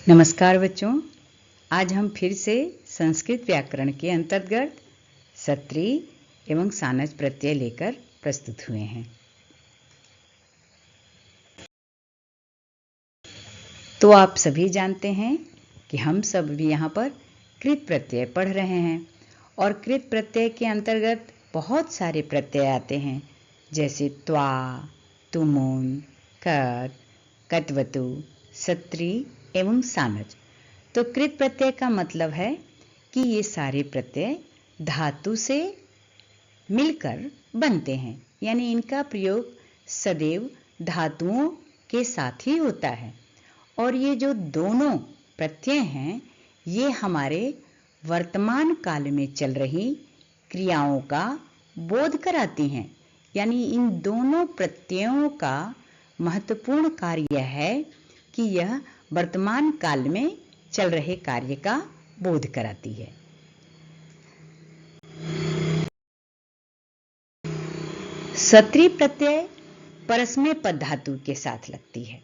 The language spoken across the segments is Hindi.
नमस्कार बच्चों, आज हम फिर से संस्कृत व्याकरण के अंतर्गत सत्री एवं सानज प्रत्यय लेकर प्रस्तुत हुए हैं। तो आप सभी जानते हैं कि हम सब भी यहाँ पर कृत प्रत्यय पढ़ रहे हैं और कृत प्रत्यय के अंतर्गत बहुत सारे प्रत्यय आते हैं, जैसे त्वा, तुमुन, कत, कत्वतु, सत्री एवं सानज। तो कृत प्रत्यय का मतलब है कि ये सारे प्रत्यय धातु से मिलकर बनते हैं, यानी इनका प्रयोग सदैव धातुओं के साथ ही होता है। और ये जो दोनों प्रत्यय हैं, ये हमारे वर्तमान काल में चल रही क्रियाओं का बोध कराती हैं। यानी इन दोनों प्रत्ययों का महत्वपूर्ण कार्य है कि यह वर्तमान काल में चल रहे कार्य का बोध कराती है। सत्री प्रत्यय परस्मय पद धातु के साथ लगती है।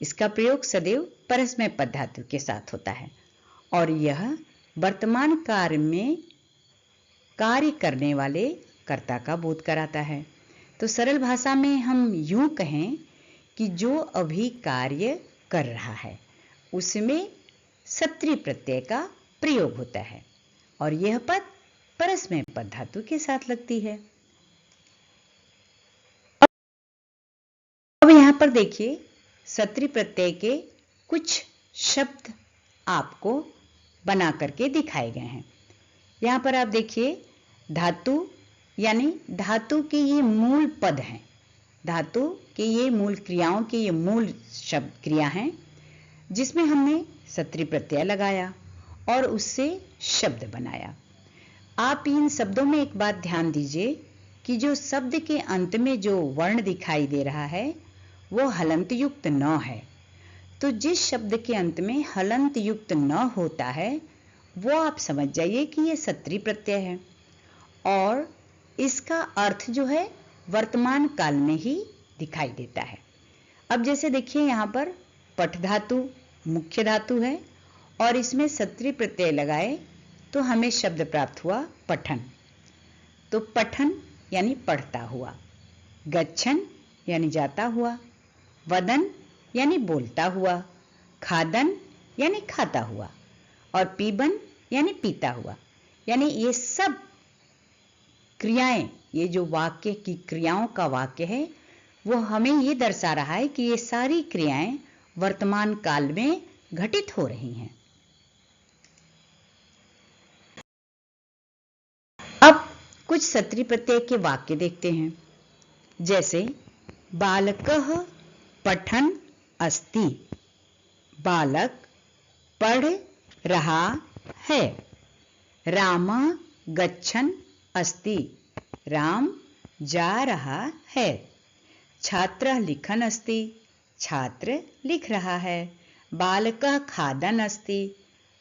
इसका प्रयोग सदैव परस्मय पद धातु के साथ होता है और यह वर्तमान काल में कार्य करने वाले कर्ता का बोध कराता है। तो सरल भाषा में हम यूं कहें कि जो अभी कार्य कर रहा है उसमें सत्री प्रत्यय का प्रयोग होता है और यह पद परस्मय पद धातु के साथ लगती है। अब यहां पर देखिए, सत्री प्रत्यय के कुछ शब्द आपको बना करके दिखाए गए हैं। यहां पर आप देखिए, धातु यानी धातु के ये मूल पद हैं, धातु के ये मूल क्रियाओं के ये मूल शब्द क्रिया हैं, जिसमें हमने सत्री प्रत्यय लगाया और उससे शब्द बनाया। आप इन शब्दों में एक बात ध्यान दीजिए कि जो शब्द के अंत में जो वर्ण दिखाई दे रहा है वो हलंत युक्त न है। तो जिस शब्द के अंत में हलंत युक्त न होता है वो आप समझ जाइए कि ये सत्री प्रत्यय है और इसका अर्थ जो है वर्तमान काल में ही दिखाई देता है। अब जैसे देखिए, यहाँ पर पठ धातु मुख्य धातु है और इसमें सत्री प्रत्यय लगाए तो हमें शब्द प्राप्त हुआ पठन। तो पठन यानी पढ़ता हुआ, गच्छन यानी जाता हुआ, वदन यानी बोलता हुआ, खादन यानी खाता हुआ और पीबन यानी पीता हुआ। यानी ये सब क्रियाएं, ये जो वाक्य की क्रियाओं का वाक्य है वो हमें ये दर्शा रहा है कि ये सारी क्रियाएं वर्तमान काल में घटित हो रही हैं। अब कुछ सत्री प्रत्यय के वाक्य देखते हैं, जैसे बालकः पठन् अस्ति, बालक पढ़ रहा है। रामः गच्छन् अस्ति, राम जा रहा है। छात्रः लिखन् अस्ति, छात्र लिख रहा है। बालकः खादन् अस्ति,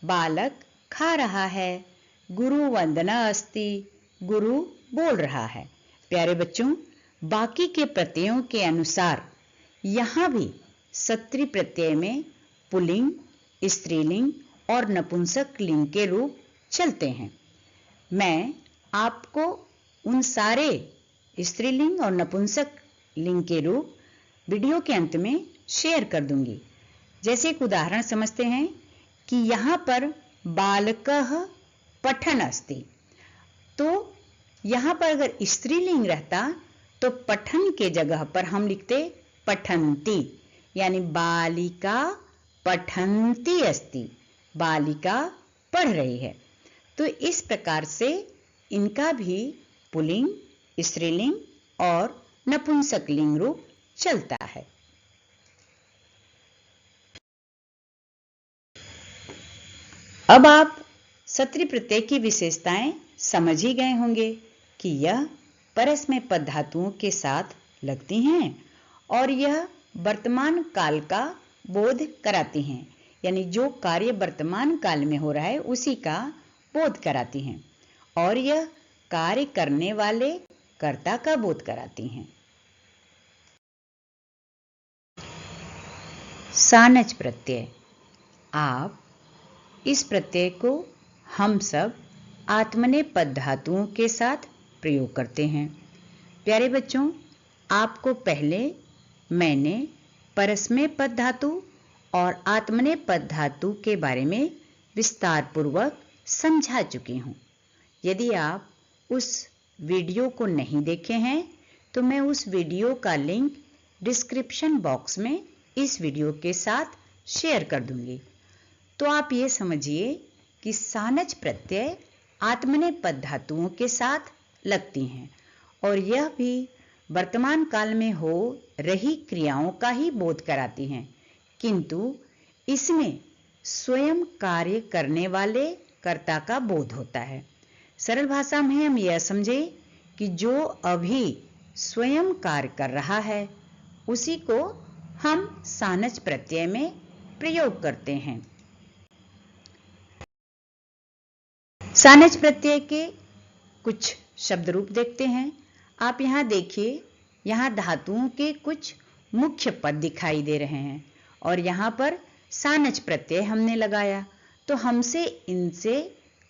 बालक खा रहा है। गुरु वंदना अस्ति, गुरु बोल रहा है। प्यारे बच्चों, बाकी के प्रत्ययों के अनुसार यहाँ भी सत्री प्रत्यय में पुल्लिंग, स्त्रीलिंग और नपुंसक लिंग के रूप चलते हैं। मैं आपको उन सारे स्त्रीलिंग और नपुंसक लिंग के रूप वीडियो के अंत में शेयर कर दूंगी। जैसे एक उदाहरण समझते हैं कि यहाँ पर बालकः पठन् अस्ति, तो यहाँ पर अगर स्त्रीलिंग रहता तो पठन के जगह पर हम लिखते पठन्ति, यानी बालिका पठन्ति अस्ति, बालिका पढ़ रही है। तो इस प्रकार से इनका भी पुल्लिंग, स्त्रीलिंग और नपुंसक लिंग रूप चलता है। अब आप सत्री प्रत्यय की विशेषताएं समझ ही गए होंगे कि यह परस्मय पद धातुओं के साथ लगती हैं और यह वर्तमान काल का बोध कराती हैं, यानी जो कार्य वर्तमान काल में हो रहा है उसी का बोध कराती हैं और यह कार्य करने वाले कर्ता का बोध कराती हैं। सानज प्रत्यय आप इस प्रत्यय को हम सब आत्मनेपद धातुओं के साथ प्रयोग करते हैं। प्यारे बच्चों, आपको पहले मैंने परस्मैपद धातु और आत्मनेपद धातु के बारे में विस्तार पूर्वक समझा चुकी हूँ। यदि आप उस वीडियो को नहीं देखे हैं तो मैं उस वीडियो का लिंक डिस्क्रिप्शन बॉक्स में इस वीडियो के साथ शेयर कर दूंगी। तो आप ये समझिए कि सानच प्रत्यय आत्मनेपद धातुओं के साथ लगती हैं और यह भी वर्तमान काल में हो रही क्रियाओं का ही बोध कराती हैं, किंतु इसमें स्वयं कार्य करने वाले कर्ता का बोध होता है। सरल भाषा में हम यह समझे कि जो अभी स्वयं कार्य कर रहा है उसी को हम सानच प्रत्यय में प्रयोग करते हैं। सानच प्रत्यय के कुछ शब्द रूप देखते हैं। आप यहाँ देखिए, यहाँ धातुओं के कुछ मुख्य पद दिखाई दे रहे हैं और यहाँ पर सानच प्रत्यय हमने लगाया तो हमसे इनसे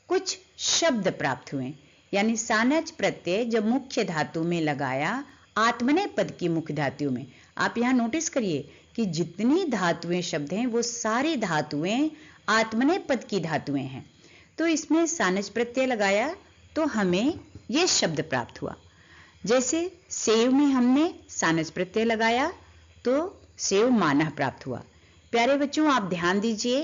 कुछ शब्द प्राप्त हुए। यानी सानच प्रत्यय जब मुख्य धातु में लगाया आत्मनेपद की मुख्य धातु में, आप यहाँ नोटिस करिए कि जितनी धातुएं शब्द हैं वो सारी धातुएं आत्मनेपद की धातुएं हैं। तो इसमें सानच प्रत्यय लगाया तो हमें ये शब्द प्राप्त हुआ। जैसे सेव में हमने सानच प्रत्यय लगाया तो सेव मानः प्राप्त हुआ। प्यारे बच्चों, आप ध्यान दीजिए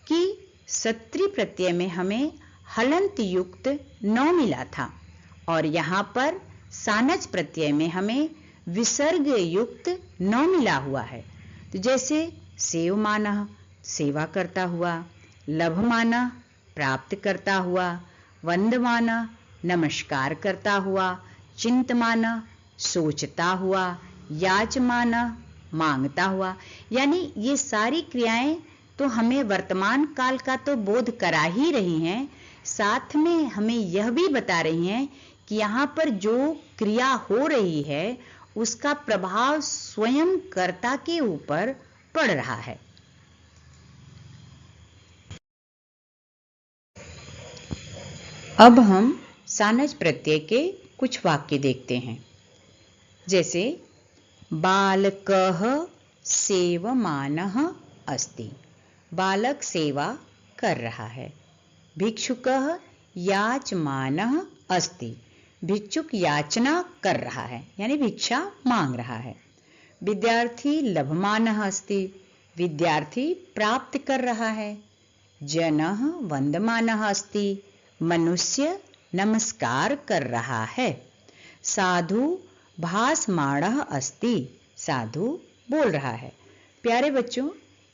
कि सत्री प्रत्यय में हमें हलंत युक्त न मिला था और यहाँ पर सानच प्रत्यय में हमें विसर्ग युक्त न मिला हुआ है। तो जैसे सेव मानः सेवा करता हुआ, लभ मानः प्राप्त करता हुआ, वंद मानः नमस्कार करता हुआ, चिंत मानः सोचता हुआ, याच मानः मांगता हुआ। यानी ये सारी क्रियाएं तो हमें वर्तमान काल का तो बोध करा ही रही हैं, साथ में हमें यह भी बता रही हैं कि यहाँ पर जो क्रिया हो रही है उसका प्रभाव स्वयं कर्ता के ऊपर पड़ रहा है। अब हम सानच प्रत्यय के कुछ वाक्य देखते हैं। जैसे बालकः सेवमानः अस्ति, बालक सेवा कर रहा है। भिक्षुकः याचमानः अस्ति, भिक्षुक याचना कर रहा है यानी भिक्षा मांग रहा है। विद्यार्थी लभमानः अस्ति, विद्यार्थी प्राप्त कर रहा है। जनः वंदमानः अस्ति, मनुष्य नमस्कार कर रहा है। साधु भासमाणः अस्ति, साधु बोल रहा है। प्यारे बच्चों,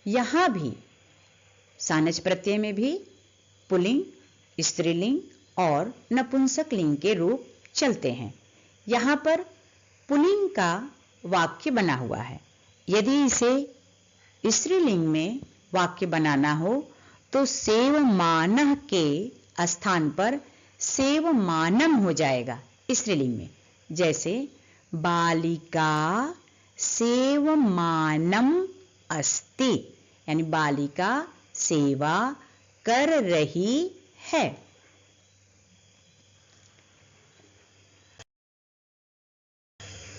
यहाँ भी सानच प्रत्यय में भी पुल्लिंग, स्त्रीलिंग और नपुंसक लिंग के रूप चलते हैं। यहाँ पर पुल्लिंग का वाक्य बना हुआ है। यदि इसे स्त्रीलिंग में वाक्य बनाना हो तो सेवमानः के स्थान पर सेवमानम हो जाएगा स्त्रीलिंग में। जैसे बालिका सेवमानम अस्ति, यानी बालिका सेवा कर रही है।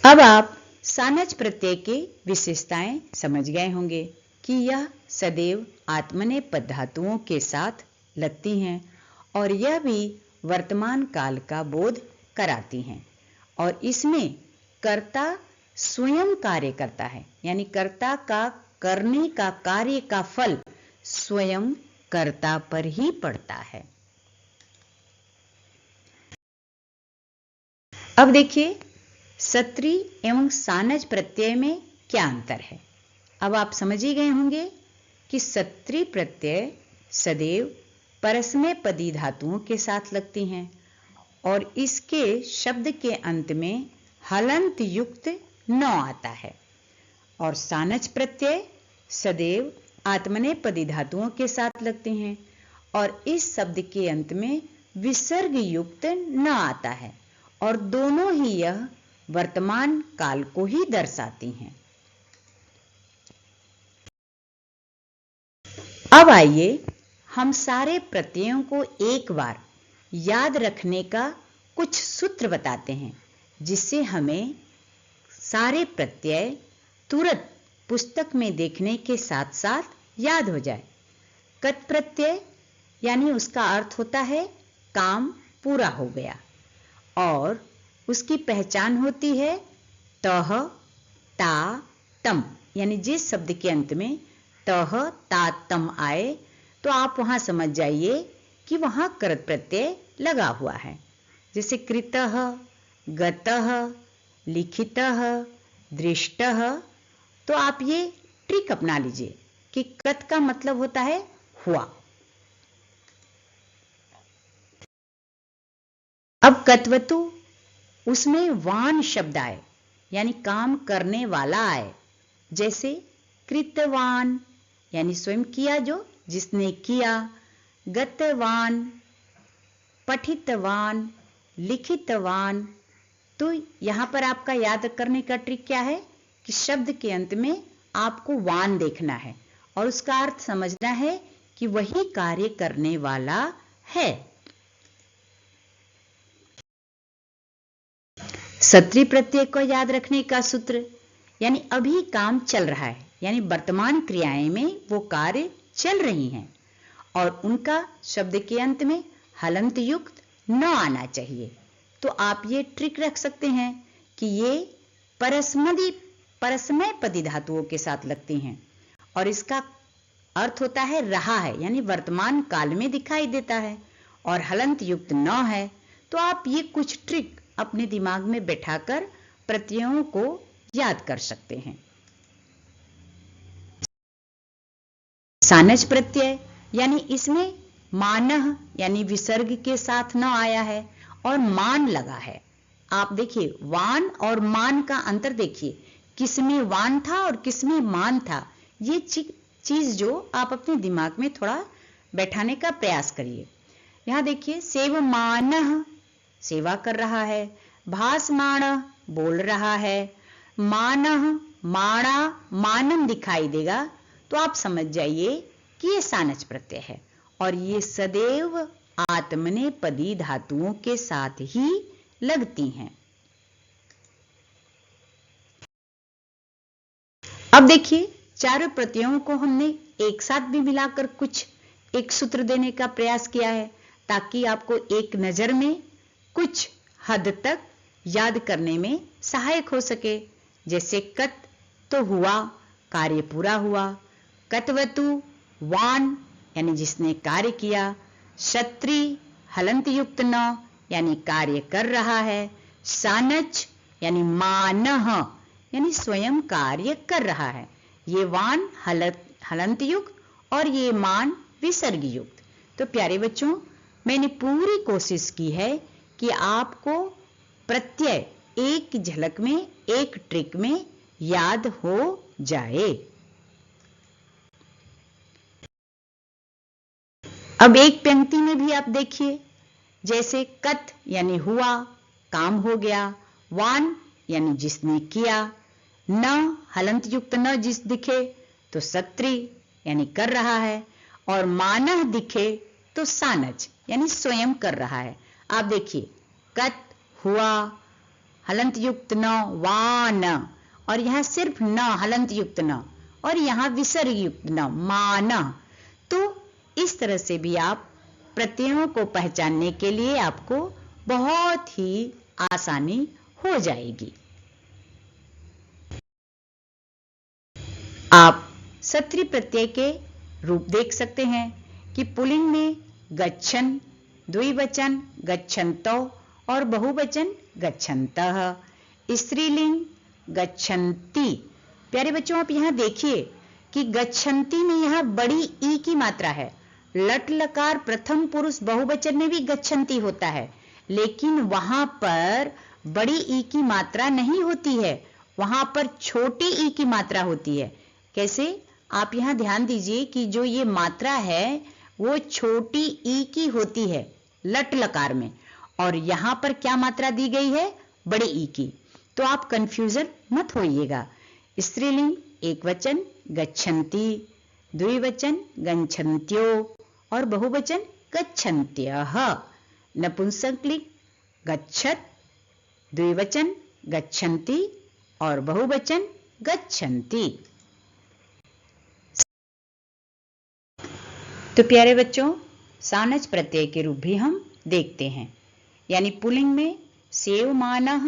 अब आप सानच प्रत्यय की विशेषताएं समझ गए होंगे कि यह सदैव आत्मनेपद धातुओं के साथ लगती हैं और यह भी वर्तमान काल का बोध कराती हैं और इसमें कर्ता स्वयं कार्य करता है, यानी कर्ता का करने का कार्य का फल स्वयं कर्ता पर ही पड़ता है। अब देखिए सत्री एवं सानच प्रत्यय में क्या अंतर है। अब आप समझ ही गए होंगे कि सत्री प्रत्यय सदैव परस्मैपदी धातुओं के साथ लगती हैं और इसके शब्द के अंत में हलंत युक्त न आता है और सानच प्रत्यय सदैव आत्मनेपदी धातुओं के साथ लगते हैं और इस शब्द के अंत में विसर्ग युक्त न आता है और दोनों ही यह वर्तमान काल को ही दर्शाती हैं। अब आइए हम सारे प्रत्ययों को एक बार याद रखने का कुछ सूत्र बताते हैं, जिससे हमें सारे प्रत्यय तुरंत पुस्तक में देखने के साथ साथ याद हो जाए। कत प्रत्यय यानी उसका अर्थ होता है काम पूरा हो गया, और उसकी पहचान होती है तह ता तम, यानी जिस शब्द के अंत में तह ता तम आए तो आप वहां समझ जाइए कि वहां करत प्रत्यय लगा हुआ है। जैसे कृतः, गतः, लिखितः, दृष्टः। तो आप ये ट्रिक अपना लीजिए कि कत का मतलब होता है हुआ। अब कत्वतु, उसमें वान शब्द आए यानी काम करने वाला आए। जैसे कृतवान यानी स्वयं किया, जो जिसने किया। गतवान, पठितवान, लिखितवान। तो यहां पर आपका याद करने का ट्रिक क्या है कि शब्द के अंत में आपको वान देखना है और उसका अर्थ समझना है कि वही कार्य करने वाला है। सत्री प्रत्यय को याद रखने का सूत्र, यानी अभी काम चल रहा है, यानी वर्तमान क्रियाएं में वो कार्य चल रही हैं और उनका शब्द के अंत में हलंत युक्त न आना चाहिए। तो आप ये ट्रिक रख सकते हैं कि ये परस्मय पदी धातुओं के साथ लगती हैं और इसका अर्थ होता है रहा है, यानी वर्तमान काल में दिखाई देता है, और हलंत युक्त न है। तो आप ये कुछ ट्रिक अपने दिमाग में बैठाकर प्रत्ययों को याद कर सकते हैं। सानच प्रत्यय यानी इसमें मानह यानी विसर्ग के साथ न आया है और मान लगा है। आप देखिए वान और मान का अंतर देखिए, किसमें वान था और किसमें मान था। ये चीज जो आप अपने दिमाग में थोड़ा बैठाने का प्रयास करिए। यहां देखिए सेवमानः सेवा कर रहा है, भासमानः बोल रहा है, मानः माणा मानम दिखाई देगा। तो आप समझ जाइए कि ये सानच प्रत्यय है और ये सदैव आत्मनेपदी धातुओं के साथ ही लगती हैं। अब देखिए चारों प्रत्ययों को हमने एक साथ भी मिलाकर कुछ एक सूत्र देने का प्रयास किया है ताकि आपको एक नजर में कुछ हद तक याद करने में सहायक हो सके। जैसे कत तो हुआ, कार्य पूरा हुआ। कतवतु वान यानी जिसने कार्य किया। क्षत्रि हलंत युक्त न यानी कार्य कर रहा है। सानच यानी मानह यानी स्वयं कार्य कर रहा है। ये वान हलंत युक्त और ये मान विसर्ग युक्त। तो प्यारे बच्चों, मैंने पूरी कोशिश की है कि आपको प्रत्यय एक झलक में, एक ट्रिक में याद हो जाए। अब एक पंक्ति में भी आप देखिए, जैसे कत यानी हुआ, काम हो गया। वान यानी जिसने किया। न हलंत युक्त न जिस दिखे तो सत्री यानी कर रहा है, और मानह दिखे तो सानच यानी स्वयं कर रहा है। आप देखिए कत हुआ, हलंत युक्त न वान, और यहां सिर्फ न हलंत युक्त न, और यहां विसर्ग युक्त न मानह। तो इस तरह से भी आप प्रत्ययों को पहचानने के लिए आपको बहुत ही आसानी हो जाएगी। आप सत्री प्रत्यय के रूप देख सकते हैं कि पुल्लिंग में गच्छन, द्विवचन गच्छन्तो और बहुवचन गच्छन्तः, स्त्रीलिंग गच्छन्ति। प्यारे बच्चों, आप यहां देखिए कि गच्छन्ति में यहां बड़ी ई की मात्रा है। लट लकार प्रथम पुरुष बहुवचन में भी गच्छन्ति होता है, लेकिन वहां पर बड़ी ई की मात्रा नहीं होती है, वहां पर छोटी ई की मात्रा होती है। कैसे? आप यहां ध्यान दीजिए कि जो ये मात्रा है वो छोटी ई की होती है लट लकार में, और यहां पर क्या मात्रा दी गई है? बड़ी ई की। तो आप कंफ्यूजन मत होइएगा। स्त्रीलिंग एक वचन गच्छन्ति, द्विवचन गच्छन्त्यो और बहुवचन गच्छन्त्यः। नपुंसकलिंग गच्छत, द्विवचन गच्छन्ति और बहुवचन गच्छन्ति। तो प्यारे बच्चों, सानच प्रत्यय के रूप भी हम देखते हैं। यानी पुल्लिंग में सेवमानः,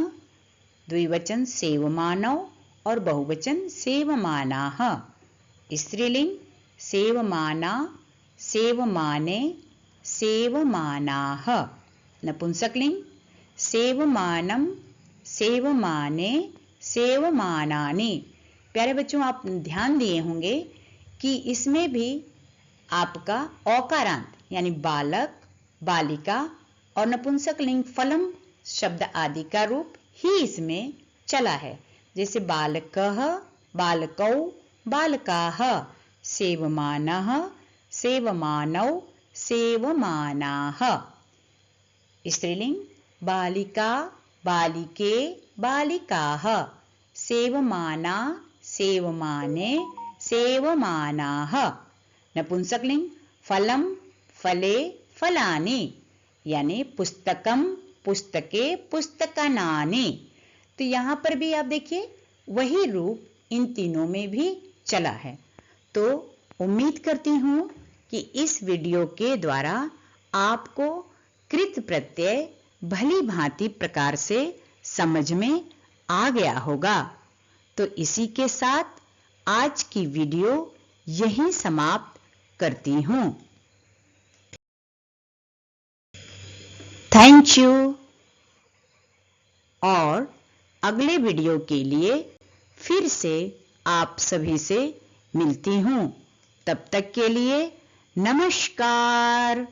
द्विवचन सेवमानौ और बहुवचन सेवमानाः। स्त्रीलिंग सेवमाना, सेवमाने, सेवमानाः। नपुंसकलिंग सेवमानं, सेवमाने, सेवमानानि। प्यारे बच्चों, आप ध्यान दिए होंगे कि इसमें भी आपका औकारांत यानी बालक, बालिका और नपुंसकलिंग फलम शब्द आदि का रूप ही इसमें चला है। जैसे बालकः, बालकौ, बालकाः, सेवमानः, सेवमानौ, सेवमानाः। स्त्रीलिंग बालिका, बालिके, बालिकाः, सेवमाना, सेवमाने, सेवमानाः। नपुंसकलिंग फलम, फले, फलानि यानी पुस्तकम, पुस्तके, पुस्तकानानि। तो यहाँ पर भी आप देखिए वही रूप इन तीनों में भी चला है। तो उम्मीद करती हूँ कि इस वीडियो के द्वारा आपको कृत प्रत्यय भली भांति प्रकार से समझ में आ गया होगा। तो इसी के साथ आज की वीडियो यहीं समाप्त करती हूँ। Thank you. और अगले वीडियो के लिए फिर से आप सभी से मिलती हूँ। तब तक के लिए नमस्कार।